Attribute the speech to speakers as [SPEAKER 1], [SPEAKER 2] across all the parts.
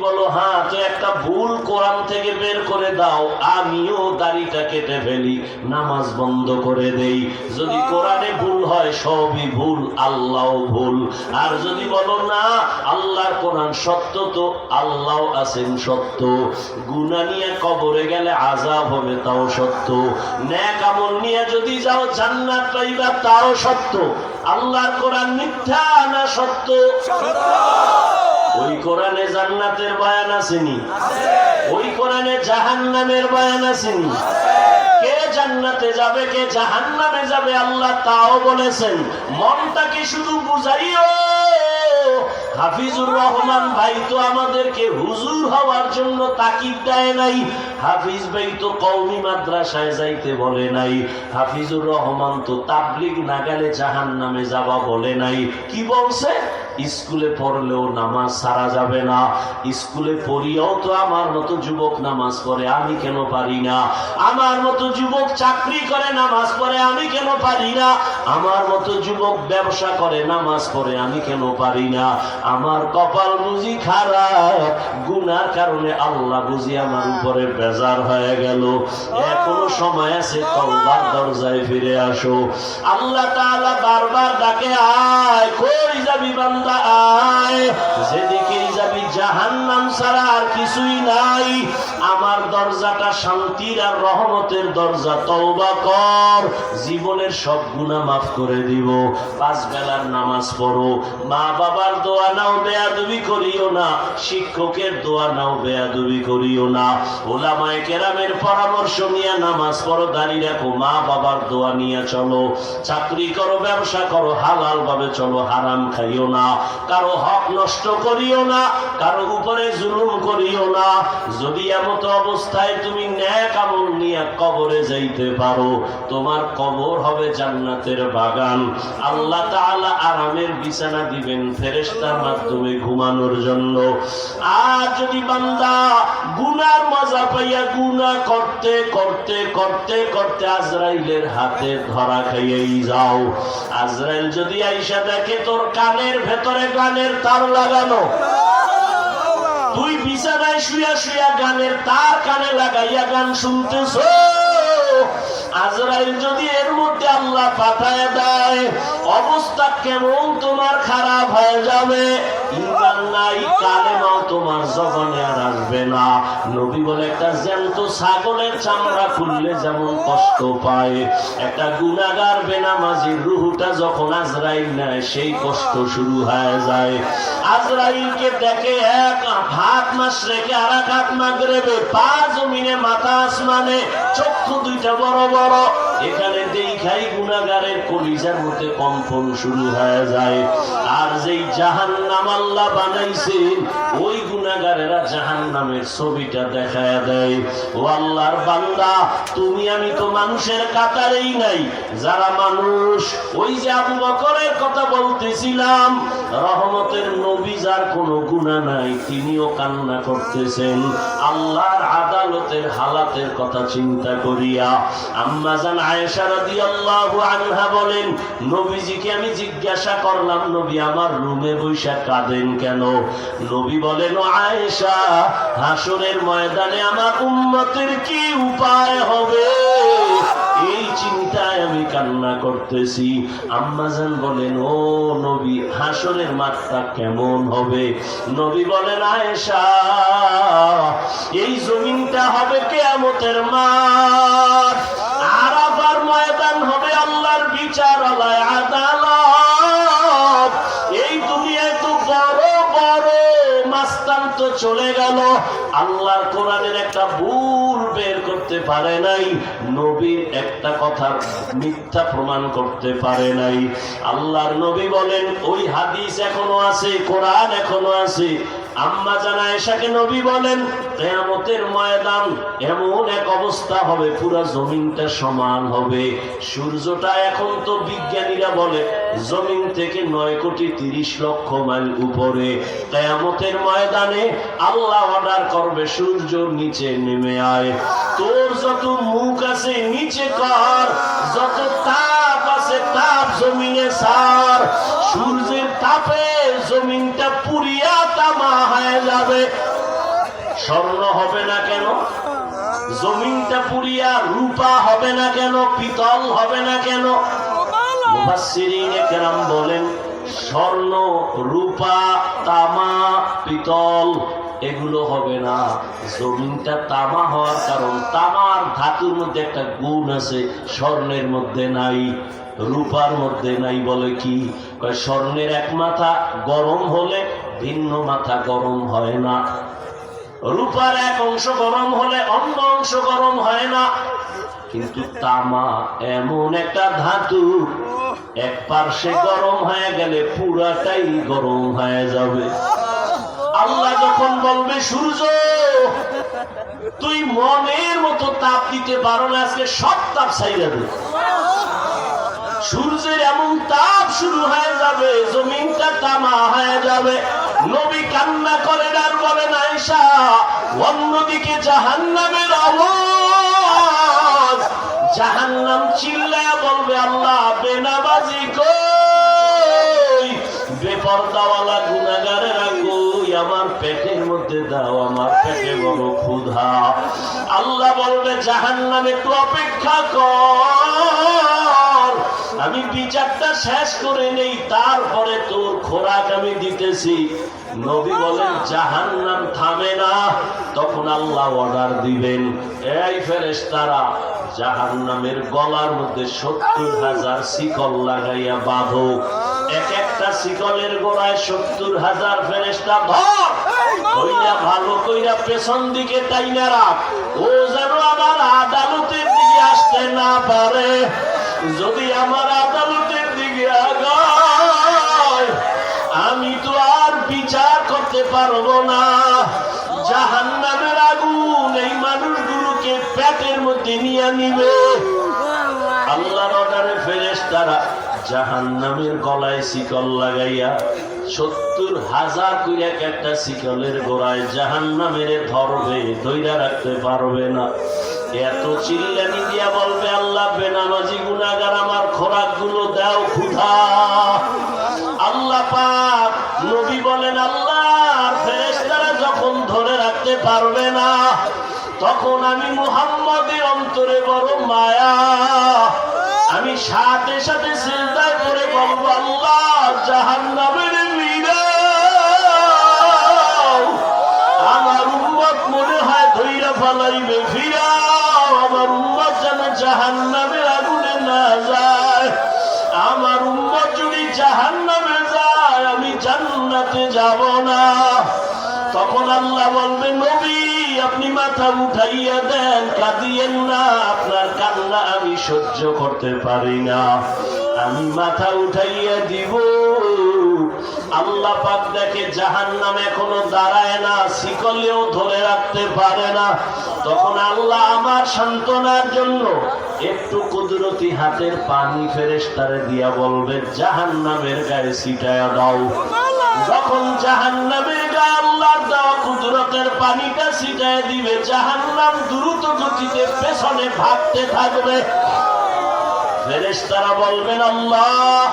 [SPEAKER 1] বলো হ্যাঁ, তো একটা ভুল কোরআন থেকে বের করে দাও, আমিও দাড়িটা কেটে ফেলি, নামাজ বন্ধ করে দেই। যদি কোরআনে ভুল হয় সবই ভুল, আল্লাহও ভুল। আর যদি বলো না আল্লাহর কোরআন সত্য, তো আল্লাহ আছেন সত্য, গুনাহ নিয়ে কবরে গেলে আযাব হবে তাও সত্য, নেক আমল নিয়ে যদি যাও জান্নাত পাইবা তাও সত্য। আল্লাহর কোরআন মিথ্যা না সত্য? ওই কোরআনে জান্নাতের বয়ান আসেনি? ওই কোরআনে জাহান্নামের বয়ান আসেনি? কে জান্নাতে যাবে কে জাহান্নামে যাবে আল্লাহ তাও বলেছেন। মনটাকে শুধু বুঝাইও। হাফিজুর রহমান ভাই তো আমাদেরকে হুজুর হওয়ার জন্য তাকিদ দেয় নাই। হাফিজ ভাই তো কওমি মাদ্রাসায় যাইতে বলে নাই। হাফিজুর রহমান তো তাবলিগ না গেলে জাহান্নামে যাবা বলে নাই। কি বলছে? স্কুলে পড়লেও নামাজ ছাড়া যাবে না। স্কুলে পড়িয়াও তো আমার মতো যুবক নামাজ পড়ে, আমি কেন পারি না? আমার মতো যুবক চাকরি করে নামাজ পড়ে, আমি কেন পারি না? আমার মতো যুবক ব্যবসা করে নামাজ পড়ে, আমি কেন পারি না? আমার কপাল বুঝি খারাপ, গুনার কারণে আল্লাহ বুঝি আমার উপরে বেজার হয়ে গেল। এখনো সময় আছে, তওবার দরজায় ফিরে আসো। আল্লাহ তাআলা বারবার ডাকে, আয় কই যাবি বান্দা আয়, যেদিকেই যাবি জাহান্নাম ছাড়া আর কিছুই নাই। আমার দরজাটা শান্তির আর রহমতের দরজা, তওবা কর, জীবনের সব গুনাহ মাফ করে দিব। 5 বেলার নামাজ পড়ো, মা বাবার দোয়া নাও, বেয়াদবি করিও না, শিক্ষকের দোয়া নাও, বেয়াদবি করিও না, ওলামায়ে কেরামের পরামর্শ নিয়ে নামাজ পড়ো, দাঁড়িয়ে রাখো, মা বাবার দোয়া নিয়ে চলো, চাকরি করো, ব্যবসা করো, হালাল ভাবে চলো, হারাম খাইও না, কারো হক নষ্ট করিও না, কারো উপরে জুলুম করিও না। যদি এমত অবস্থায় তুমি নেক আমল নিয়ে কবরে যাইতে পারো, তোমার কবর হবে জান্নাতের বাগান। আল্লাহ তাআলা আরামের বিছানা দিবেন ফেরেশতার মাধ্যমে ঘুমানোর জন্য। আর যদি বান্দা গুনার মজা পাইয়া গুনাহ করতে করতে করতে করতে আজরাইলের হাতে ধরা খাইয়াই যাও, আজরাইল যদি আইসা দেখে তোর কানের ভেতরে গানের তার লাগানো, তুই বিছানায় শুয়া শুয়া গানের তার কানে লাগাইয়া গান শুনতেছ, আজরাইল যদি এর মধ্যে আল্লাহ পাঠায় দেয়, অবস্থা কেমন তোমার খারাপ হয়ে যাবে। ঈমান নাই, কালেমাও তোমার জবানে আর আসবে না। নবী বলে, একটা জ্যান্ত ছাগলের চামড়া খুললে যেমন কষ্ট পায়, একটা গুনাহগার বেনামাজির রূহটা যখন আজরাইল নেয় সেই কষ্ট শুরু হয়ে যায়। আজরাইলকে দেখে এক হাত মাশরিকে আর এক হাত মাগরিবে, পা জমিনে মাথা আসমানে, চক্ষু দুইটা বড় বড়। এখানে দেখাই গুনাহগারের কলিজার মধ্যে কম্পন শুরু হয়ে যায়। আর যেই জাহান্নাম আল্লাহ বানাইছেন, ওই গুনাহগারেরা জাহান্নামের ছবিটা দেখায় দেয়। ও আল্লাহর বান্দা, তুমি আমি তো মানুষের কাতারেই নাই। যারা মানুষ, ওই যে আবু বকরের কথা বলতেছিলাম, রহমতের নবী যার কোনো গুনাহ নাই, তিনিও কান্না করতেছেন আল্লাহর আদালতের হালাতের কথা চিন্তা করিয়া। আম্মা জান আয়েশা রাদিয়াল্লাহু আনহা বলেন, নবীজিকে আমি জিজ্ঞাসা করলাম, নবী আমার রুমে বৈশা কাঁদেন কেন? নবী বলেন, ও আয়েশা, হাসরের ময়দানে আমার উম্মতের কি উপায় হবে, এই চিন্তায় আমি কান্না করতেছি। আম্মা জান বলেন, ও নবী, হাসরের মাঠটা কেমন হবে? নবী বলেন, আয়েশা, এই জমিনটা হবে কিয়ামতের মাঠ, আরাফার ময়দান হবে আল্লাহর বিচারালয়, আদালত। এই দুনিয়ায় তো বড় বড় মাস্তান তো চলে গেল, আল্লাহর কোরআনের একটা ভুল বের করতে পারে নাই, নবীর একটা কথা মিথ্যা প্রমাণ করতে পারে নাই। আল্লাহর নবী বলেন, ওই হাদিস এখনো আছে, কোরআন এখনো আছে। আম্মা জান আয়েশাকে নবী বলেন, কিয়ামতের ময়দান এমন এক অবস্থা হবে, পুরো জমিনটা সমান হবে। সূর্যটা এখন তো বিজ্ঞানীরা বলে জমিন থেকে 9,30,00,000 মাইল উপরে। কিয়ামতের ময়দানে আল্লাহ অর্ডার করবে, সূর্য নিচে নেমে আয়, তোর যত মুখ আছে নিচে কর, যত তাপ আছে তাপ জমিনে ছাড়। সূর্যের তাপে জমিনটা পুরিয়া তামা হয়ে যাবে। স্বর্ণ হবে না কেন? জমিনটা পুড়িয়া রূপা হবে না কেন? পিতল হবে না কেন? মুফাসসিরিনে কেরাম বলেন স্বর্ণ, রূপা, তামা, পিতল এগুলো হবে না। জমিনটা তামা হওয়ার কারণ, তামার ধাতুর মধ্যে একটা গুণ আছে স্বর্ণের মধ্যে নাই, রূপার মধ্যে নাই। বলে কি? স্বর্ণের এক মাথা গরম হলে ভিন্ন মাথা গরম হয় না, রূপার এক অংশ গরম হলে অন্য অংশ গরম হয় না। কিন্তু তামা এমন একটা ধাতু, এক পার্শ্বে গরম হয়ে গেলে পুরাটাই গরম হয়ে যাবে। আল্লাহ যখন বলবে সূর্য তুই মনের মতো তাপ দিতে পারো না, আজকে সব তাপ ছাইড়া দে, সূর্যের এমন তাপ শুরু হয়ে যাবে, জমিনটা তামা হয়ে যাবে। নবী কান্না করেন আর বলেন আয়েশা, অন্যদিকে জাহান্নামের আওয়াজ, জাহান্নাম চিল্লায়া বলবে আল্লাহ বেনামাজি কই, বেপরদাওয়ালা গুনাহগারেরা কই, আমার পেটের মধ্যে দাও, আমার পেটে বড় ক্ষুধা। আল্লাহ বলবে জাহান্নাম একটু অপেক্ষা কর, আমি বিচারটা শেষ করে নেই, তারপরে তোর খোরাক আমি দিতেছি। নবী বলেন জাহান্নাম থামে না, তখন আল্লাহ অর্ডার দিবেন, এই ফেরেশতারা জাহান্নামের গলার মধ্যে 70,000 শিকল লাগাইয়া বাঁধো, এক একটা শিকলের গোড়ায় 70,000 ফেরেশতা ধর, কইরা ভালো কইরা পেছন দিকে টাইনা রাখ, ও যেন আমার আদালতের দিকে আসতে না পারে। যদি আমার আদালতের দিকে আগায় আমি তো আর বিচার করতে পারবো না। জাহান্নামের আগুন এই মানুষগুলোকে পেটের মধ্যে নিয়ে নিবে। আল্লাহর অর্ডারে ফেরেশতারা জাহান্নামের গলায় শিকল লাগাইয়া 70,000 কইরা একটা শিকলের গোড়ায় জাহান্নামের ধরবে, ধইরা রাখতে পারবে না। এত চিল্লানি দিয়া বলবে আল্লাহ বেনামাজি গুনাহগার আমার খোরাক গুলো দাও, ক্ষুধা। আল্লাহ পাক নবী বলেন আল্লাহর ফেরেশতারা যখন ধরে রাখতে পারবে না, তখন আমি মুহাম্মদের অন্তরে বড় মায়া, আমি সাথে সাথে সিজদায় পড়ে বলবো আল্লাহ জাহান্নামের ফিরাও, আমার উম্মত মনে হয় ধইরা ফালাইবে, ফিরাও আমার উম্মত যেন জাহান্নামের আগুনে না যায়। আমার উম্মত যদি জাহান্নামে যায় আমি জান্নাতে যাব না। তখন আল্লাহ বলবে নবী আপনি মাথা উঠাইয়া দেন, কাঁদিয়েন না, আপনার কান্না আমি সহ্য করতে পারি না, আমি মাথা উঠাইয়া দিব। আল্লাহ পাক দেখে জাহান্নাম এখনো দাঁড়ায় না, শিকলেও ধরে রাখতে পারে না। তখন আল্লাহ আমার সান্ত্বনার জন্য একটু কুদরতি হাতের পানি ফেরেশতারে দিয়া বলবে জাহান্নামের গায়ে ছিটায়া দাও। যখন জাহান্নামের গায়ে আল্লাহর দেওয়া কুদরতের পানিটা ছিটায় দিবে, জাহান্নাম দ্রুত গতিতে পেছনে ভাগতে থাকবে। ফেরেশতারা বলবেন আল্লাহ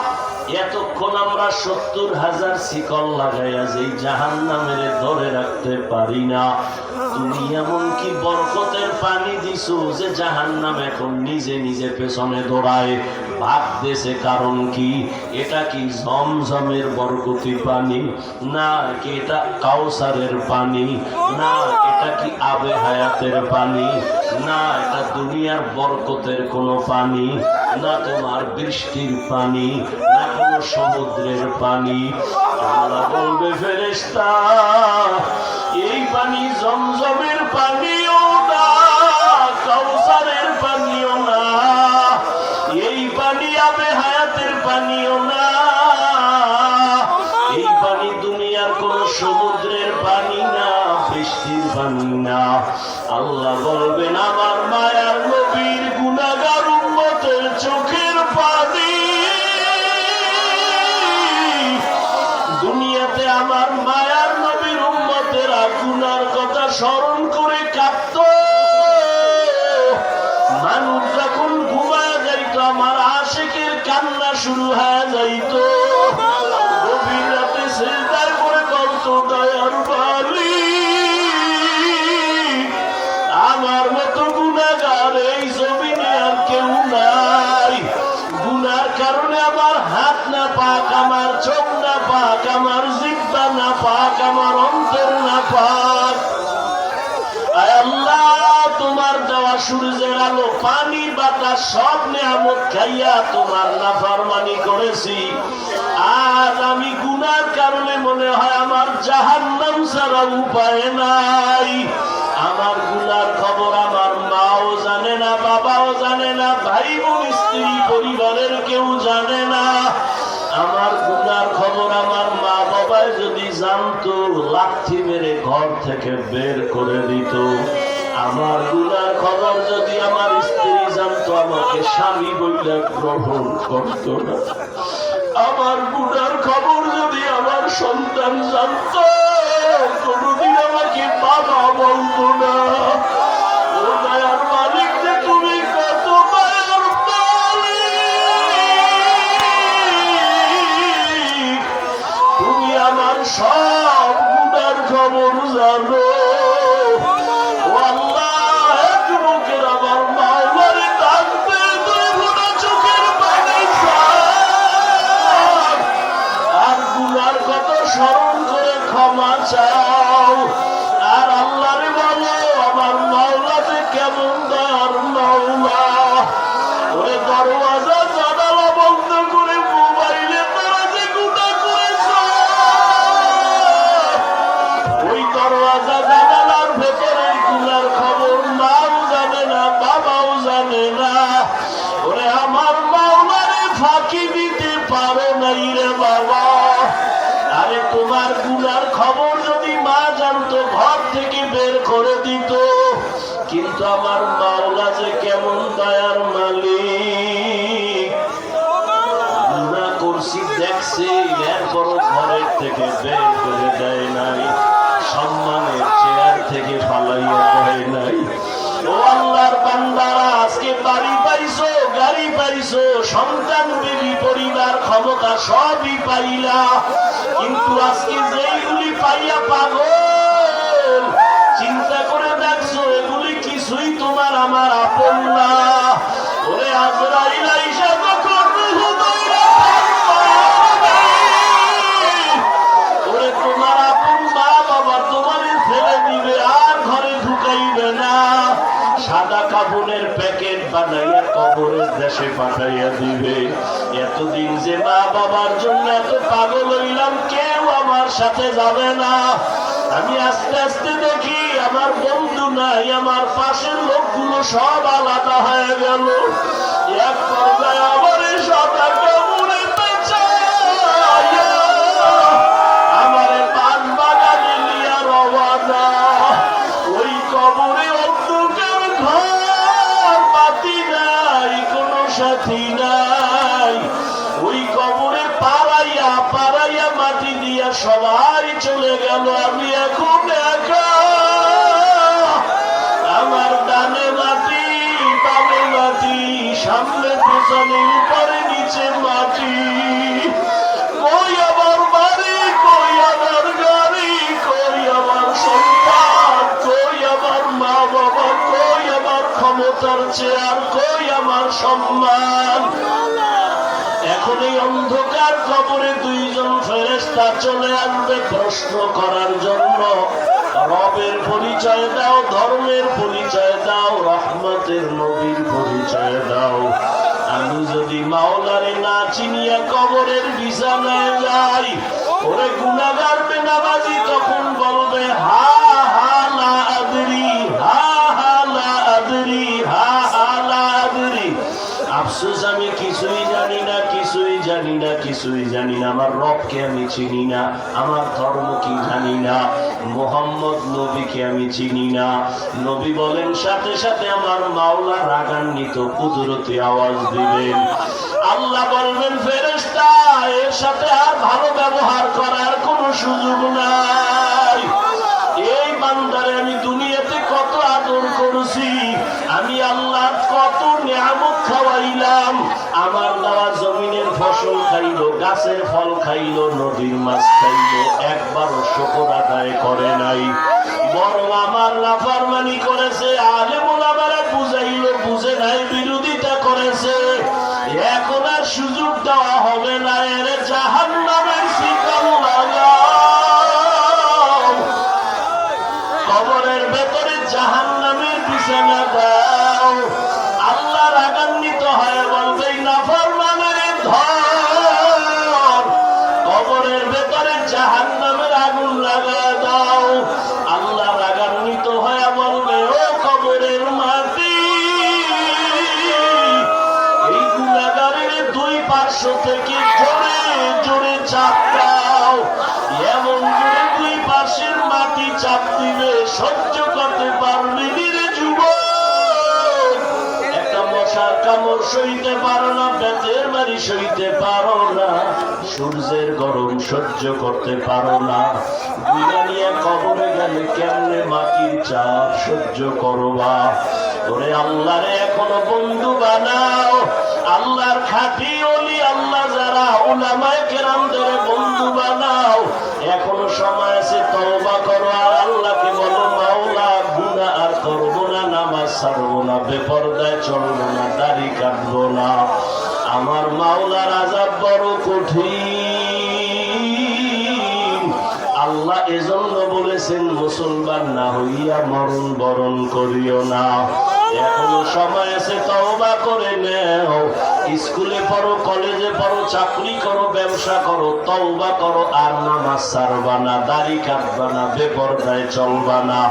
[SPEAKER 1] এতক্ষণ আমরা 70,000 শিকল লাগাইয়া যেই জাহান্নামের ধরে রাখতে পারি না, তুমি এমন কি বরকতের পানি দিছো যে জাহান্নাম এখন নিজে নিজে পেছনে দৌড়ায় ভাগতেছে? কারণ কি? এটা কি জমজমের বরকতি পানি, না কি এটা কাউসারের পানি, না এটা কি আবে হায়াতের পানি, না এটা দুনিয়ার বরকতের কোনো পানি, না তোমার বৃষ্টির পানি, না কোনো সমুদ্রের পানি? আল্লাহ বলবে ফেরেশতা এই পানি জমজমের পানিও না, কাউসারের পানিও না, এই পানি আবে হায়াতের পানিও না, এই পানি দুনিয়ার কোন সমুদ্রের পানি না, বৃষ্টির পানি না। আল্লাহ বলবেন আমার মায়ার নবীর গুনাহগার উম্মতের চোখের পানি, দুনিয়াতে আমার মায়ার নবীর উম্মতেরা গুনার কথা স্মরণ করে কাঁদত, মানুষ যখন ঘুমায় যাইত আমার আশিকের কান্না শুরু হয়ে যাইত, গভীর রাতে সিজদায় করে বলতো দয়ার বালি সূর্যের আলো, পানি, বাতাস সব নিয়ামত খাইয়া তোমার নাফরমানি করেছি। আজ আমি গুনার কারণে মনে হয় আমার জাহান্নাম ছাড়া উপায় নাই। আমার গুনার খবর আমার মাও জানে না, বাবাও জানে না, ভাই বোন, স্ত্রী, পরিবারের কেউ জানে না। আমার গুনার খবর আমার মা বাবায় যদি জানতো, লাথি মেরে ঘর থেকে বের করে দিত। আমার গুনার খবর যদি আমার স্ত্রী জানতো, আমাকে স্বামী বইলে গ্রহণ করত না। আমার গুনার খবর যদি আমার সন্তান জানতো, কোনদিন আমাকে বাবা বলতো না। ও দয়ার মালিক যে তুমি কত দয়ার মালিক, তুমি আমার সব গুনার খবর জানো। ও আল্লাহ, যুবকের আমার মাওলারে ডাকতে দুই ফোঁটা চোখের পানি চাও, আর গুনার কত স্মরণ করে ক্ষমা চাও। আর আল্লাহরে বলো, আমার মাওলা যে কেমন দয়ার মাওলা। ওরে দরওয়াজা জানালা বন্ধ করে মোবাইলে তারা যে গুনাহ করেছে, ওই দরওয়াজা জানালার ভেতরের গুনার খবর মাও জানে না, বাবাও জানে না। ওরে আমার মাওলারে ফাঁকি দিতে পারো নাই রে বাবা। আরে তোমার গুনার খবর যদি মা জানতো, ঘর থেকে বের করে দিত। কিন্তু আমার মাওলা যে কেমন দয়ার মালিক, গুনাহ করছি দেখছি, এরপরও ঘরের থেকে বের করে দেয় নাই, সম্মানের চেয়ার থেকে ফালাইয়া দেয় নাই। ও আল্লাহর বান্দারা, আজকে বাড়ি পাইছো, গাড়ি পাইছো, সন্তান, বিবি, পরিবার, ক্ষমতা সবই পাইলা, কিন্তু আজকে যেইগুলি পাইয়া পাগল, চিন্তা করে দেখছো এগুলি কিছুই তোমার আমার আপন না। ওরে আজরাইল আইসা যখন রূহ ধইরা ওরে তোমার আপন মা বাবা তোমারে ফেলে দিবে, আর ঘরে ঢুকাইবে না। সাদা কাপড়ের প্যাকেট বানাইয়া কবরের দেশে পাঠাইয়া দিবে। এতদিন যে মা বাবার জন্য এত পাগল হইলাম, কেউ আমার সাথে যাবে না। আমি আস্তে আস্তে দেখি আমার বন্ধু নাই, আমার পাশের লোকগুলো সব আলাদা হয়ে গেল। এক পর্যায়ে আমার সাদা কাপড়ের আমার পান বাগানে নিয়ে রওয়ানা। ওই কবরে অন্ধকার ঘর, বাতি নাই, কোনো সাথী নাই। ওই কবরে পাড়াইয়া পাড়াইয়া মাটি দিয়া সবাই চলে গেল, আমি এখন একা। আমার ডানে মাটি, বামে মাটি, সামনে পেছনে, উপরে নিচে মাটি। কই আমার বাড়ি, কই আমার গাড়ি, কই আমার সন্তান, কই আমার মা বাবা, কই আমার ক্ষমতার চেয়ার, কই আমার সম্মান। এখন এই অন্ধকার কবরে দুইজন ফেরেশতা চলে আসবে প্রশ্ন করার জন্য। রবের পরিচয় দাও, ধর্মের পরিচয় দাও, রহমতের নবীর পরিচয় দাও। আমি যদি মাওলারে না চিনিয়া কবরের বিছানায় যাই, ওরে গুনাহগার বেনামাজি তখন বলবে, হা হা লা আদরি, হা হা লা আদরি, হা হা লা আদরি। আফসোস, আমি কিছুই জানি না, কিছুই জানি না, কিছুই জানি না। আমার রবকে আমি চিনি না, আমার ধর্ম কি জানি না, মুহাম্মদ নবীকে আমি চিনি না। নবী বলেন, সাথে সাথে আমার মাওলা রাগান্বিত কুদরতি আওয়াজ দিবেন। আল্লাহ বলবেন, ফেরেশতা, এর সাথে আর ভালো ব্যবহার করার কোনো সুযোগ নাই। এই বান্দারে আমি দুনিয়াতে কত আদর করছি, আমি আল্লাহ কত নিয়ামত খাওয়াইলাম। আমার দেওয়া জমিনের ফসল খাইলো, গাছের ফল খাইলো, নদীর মাছ খাইলো, একবারও শুকর আদায় করে নাই, বরং আমার নাফরমানি করেছে। আলেম ওলামারা বুঝাইলো, বুঝে নাই, বিরোধিতা করেছে। এখন আর সুযোগ দেওয়া হবে না, এর জাহান্নামের শিকল লাগাও। কবরের ভেতরে জাহান্নামের বিছানা দাও। আল্লাহ রাগান্বিত হয়ে বলবে নাফরমানের ধর, কবরের ভেতরে জাহান্নামের আগুন লাগা দাও। আল্লাহ রাগান্বিত হয়ে বলবে ও কবরের মাটি, এই গুনাহগারের দুই পার্শ্ব থেকে জোরে জোরে চাপ দাও। এমন জোরে দুই পাশের মাটি চাপ দিবে সহ্য করতে পারবি রে যুবক। একটা মশার কামড় সইতে পারো না, বেতের বাড়ি সইতে পারো না, সূর্যের গরম সহ্য করতে পারো না। গুনাহ নিয়ে কবরে গেলে কেমনে মাটির চাপ সহ্য করবা? ওরে আল্লাহরে এখনো বন্ধু বানাও। আল্লাহর খাঁটি ওলি আল্লাহ যারা উলামায়ে কেরামদের বন্ধু বানাও। এখনো সময় আছে, তওবা করো আর আল্লাহকে বলো মাওলা গুনাহ আর করবো না, নামাজ ছাড়বো না, বেপরদায় চলবো না, দাড়ি কাটবো না। আমার মাওলার আযাব বড় কঠিন। আল্লাহ এজন্য বলেছেন মুসলমান না হইয়া মরণ বরণ করিও না। এখনো সময় আছে, তওবা করে নেও। স্কুলে পড়ো, কলেজে পড়ো, চাকরি করো, ব্যবসা করো, তওবা করো আর নামাজ ছাড়বা না, দাড়ি কাটবা না, বেপরদায় চলবা না।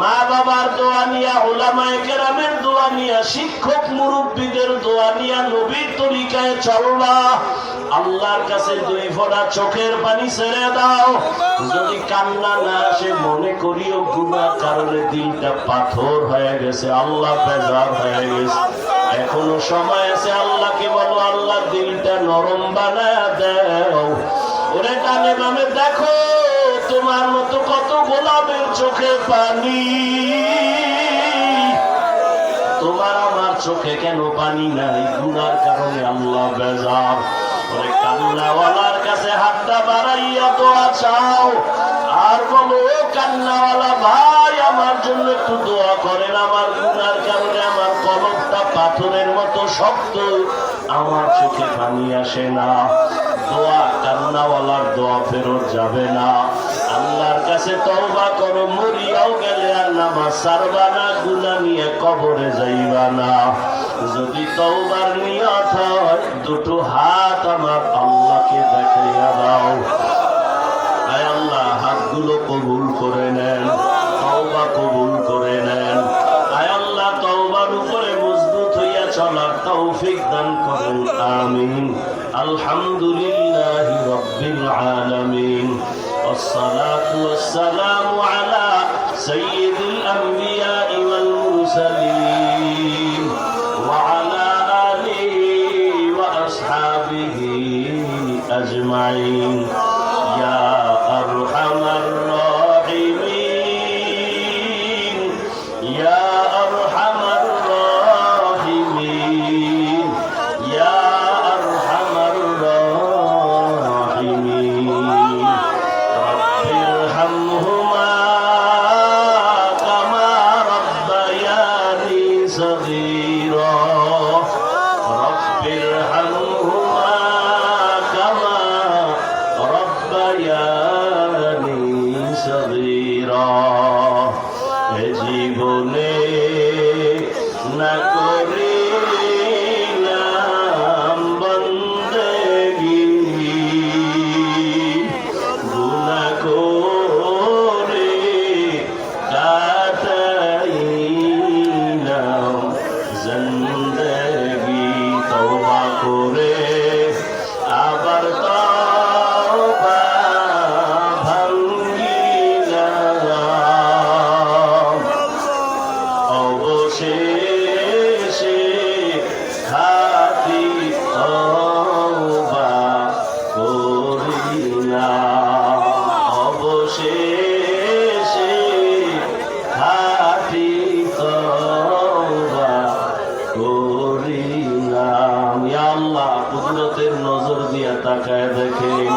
[SPEAKER 1] মা বাবার দোয়া নিয়া, উলামায়ে কেরামের দোয়া নিয়া, শিক্ষক মুরব্বীদের দোয়া নিয়া নবীর তরিকায় চলবা। আল্লাহর কাছে দুই ফোঁটা চোখের পানি ছেড়ে দাও। যদি কান্না না আসে মনে করিও গুনার কারণে দিলটা পাথর হয়ে গেছে, আল্লাহ বেজার হয়ে গেছে। এখনো সময় আছে, আল্লাহকে বলো আল্লাহ দিলটা নরম বানায় দাও। ওরে ডানে বামে দেখো তোমার মতো কত গোলাপের চোখে পানি, তোমার আমার চোখে কেন পানি নাই? গুনার কারণে আল্লাহ বেজার। ওরে কান্নাওয়ালার কাছে হাতটা বাড়াইয়া দোয়া চাও আর বলো ও কান্নাওয়ালা ভাই আমার জন্য একটু দোয়া করেন। আমার গুনার কারণে আমার কলবটা পাথরের মতো শক্ত, আমার চোখে পানি আসে না। দোয়া কান্নাওয়ালার দোয়া ফেরত যাবে না। আল্লাহর কাছে তওবা করো, মরিয়াও গেলে আর নামাজ ছাড়বা না, গুনাহ নিয়ে কবরে যাইবা না। যদি তওবার নিয়ত হয় দুটো হাত আমার আল্লাহকে দেখাইয়া দাও। আয় আল্লাহ হাতগুলো কবুল করে নেন, তওবা কবুল করে নেন। আয় আল্লাহ তওবার উপরে মজবুত হইয়া চলার তৌফিক দান করেন, আমিন। আলহামদুলিল্লাহি রাব্বিল আলামিন। والصلاة والسلام على سيد الأنبياء والمرسلين وعلى آله وأصحابه أجمعين يا أرحم الراحمين يا أرحم الراحمين يا أرحم الراحمين رب ارحمهما كما ربياني صغيرا رب ارحمهما كما ربياني صغيرا এ জীবনে না করিলাম বন্দেগী, গুনাহ করে কাটাইলাম জিন্দেগী। তওবা করে আবার তওবা ভাঙ্গিলাম, অবশেষে খাঁটি তওবা করিলাম, অবশেষে খাঁটি তওবা করিলাম। ইয়া আল্লাহ কুদরতের নজর দিয়া তাকায় দেখেন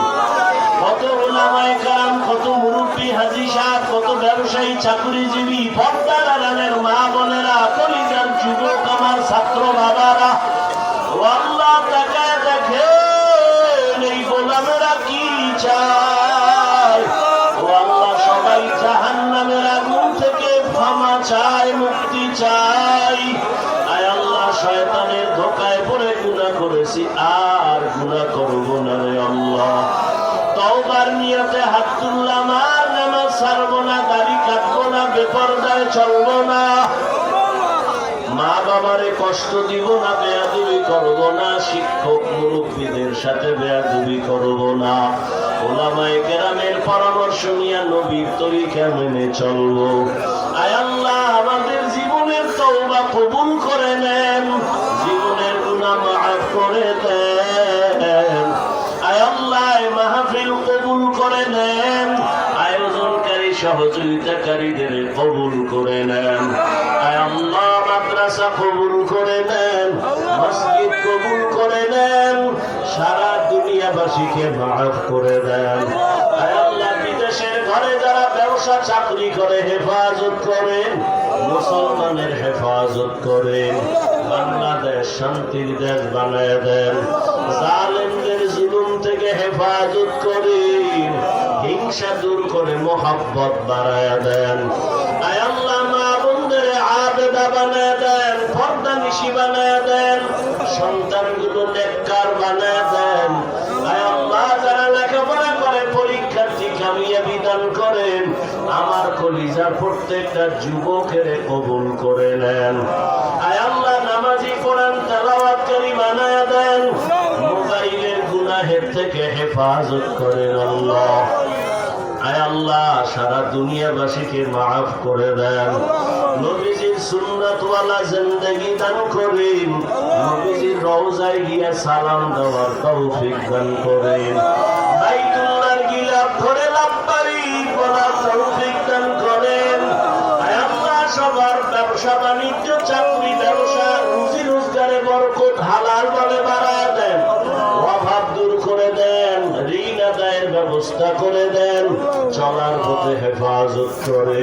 [SPEAKER 1] কত উলামায়ে কেরাম, কত মুরব্বী হাজী সাহেব, কত ব্যবসায়ী, চাকরিজীবী, পর্দার আড়ালের মা বোনেরা, কলিজার যুবক, আমার ছাত্র বাবারা, ও আল্লাহ তাকায় দেখেন এই গোলামেরা কি চায়। ও আল্লাহ সবাই জাহান্নামের আগুন থেকে চাই। আয় আল্লাহ, শয়তানের ধোকায় পড়ে গুনাহ করেছি, আর গুনাহ করব না রে আল্লাহ। তওবার নিয়তে হাত তুললাম, আর নামাজ ছাড়বো না, দাড়ি কাটবো না, বেপরদায় চলবো না, মা বাবারে কষ্ট দিব না, বেয়াদবি করব না, শিক্ষক মুরব্বীদের সাথে বেয়াদবি করব না, ওলামায়ে কেরামের পরামর্শ নিয়ে নবীর তরিকা মেনে চলবো। আয় আল্লাহ, আমাদের জীবনের তওবা কবুল করে নেন, জীবনের গুনাহ মাফ করে দেন। আয় আল্লাহ, মাহফিল কবুল করে নেন, আয়োজনকারী সহযোগিতাকারীদের কবুল করে নেন। আয় আল্লাহ, মাদ্রাসা কবুল করে নেন, মসজিদ কবুল করে নেন, সারা দুনিয়াবাসীকে মাফ করে দেন। আয় আল্লাহ, বিদেশের ঘরে যারা ব্যবসা চাকরি করে হেফাজত করেন, মুসলমানের হেফাজত করেন, বাংলাদেশ শান্তির দেশ বানায় দেন, জালেমদের জুলুম থেকে হেফাজত করেন, হিংসা দূর করে মোহাব্বত বাড়ায় দেন। আয় আল্লাহ, মা বোনদের আবেদা বানায় দেন, পর্দা নিশি বানায় দেন, সন্তানগুলো নেককার বানায় দেন। আয় আল্লাহ, যারা লেখাপড়া করে পরীক্ষার্থী কামিয়াবি দান করেন, আমার কলিজার প্রত্যেকটা যুবকের কবুল করে নেন। আয় আল্লাহ, নামাজি কোরআন তেলাওয়াতকারী বানায় দেন, মোবাইলের গুনাহের থেকে হেফাজত করেন আল্লাহ। আয় আল্লাহ, সারা দুনিয়াবাসীকে মাফ করে দেন, নবীজির সুন্নাতওয়ালা জিন্দেগি দান করেন, নবীজির রওজায় গিয়ে সালাম দেওয়ার তৌফিক দান করেন, বাইতুল্লাহর গিলাফ ধরে লাব্বাইক বলার তৌফিক দান করেন। আয় আল্লাহ, সবার ব্যবসা বাণিজ্য, চাকরি ব্যবসা, রুজি রোজগারে বরকত হালাল ভাবে বাড়ায় দেন, অভাব দূর করে দেন, ঋণ আদায়ের ব্যবস্থা করে দেন, চলার পথে হেফাজত করে